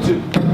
2, 1.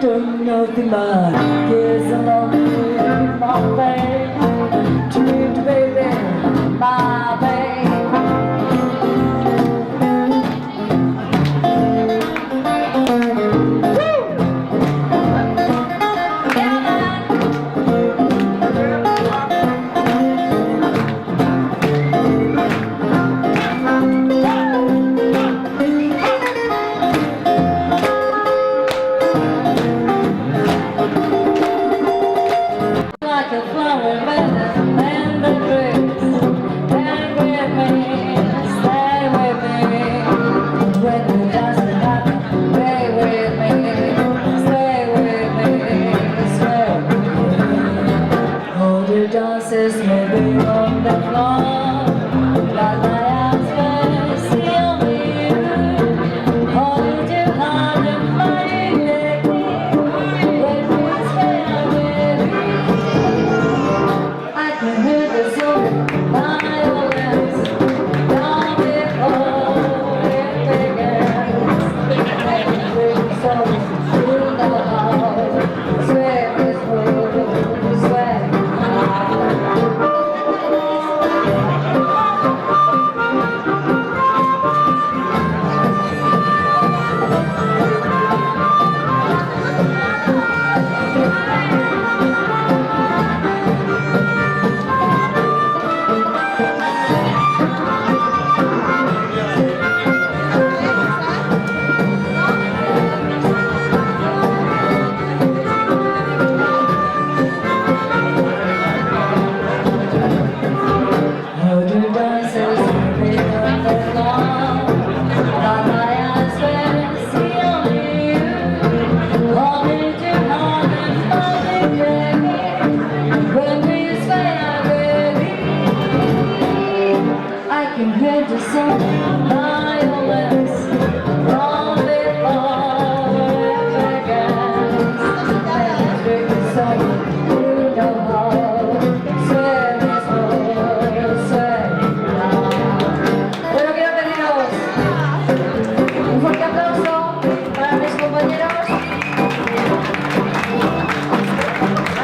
don't know the man is alone in my face. Treat baby, my baby. Like a flower better than the trees. Hang with me, stay with me. When the dust happens, stay with me, stay with me, stay with me. Hold your dances, maybe on the floor. But my eyes will see only you. Hold your hand and find it. When we stay with me. I can hear the sound of violence down before it begins. I can hear the sound through the house. Sweat is moving, sweat. Hold your dances, maybe on the floor. But my eyes will see only you. Holding your hand and holding baby. When we sway baby, I can hear the sound of violence long before it begins. I can hear the sound through the hall. Sway this world, sway now. Bueno, quiero pediros un fuerte aplauso para mis compañeros.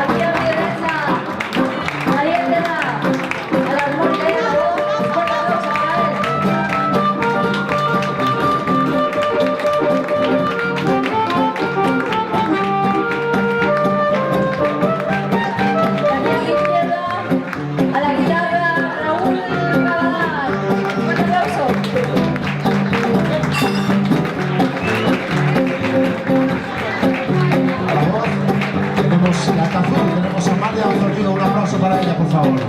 Aquí a mi derecha, María Elena, a la armónica y a la voz. Un fuerte aplauso para él. Aquí a mi izquierda, a la guitarra, Raúl Cabral. Un fuerte aplauso. A la voz tenemos la canción, tenemos a Amalia Zorrilla, un aplauso para ella, por favor.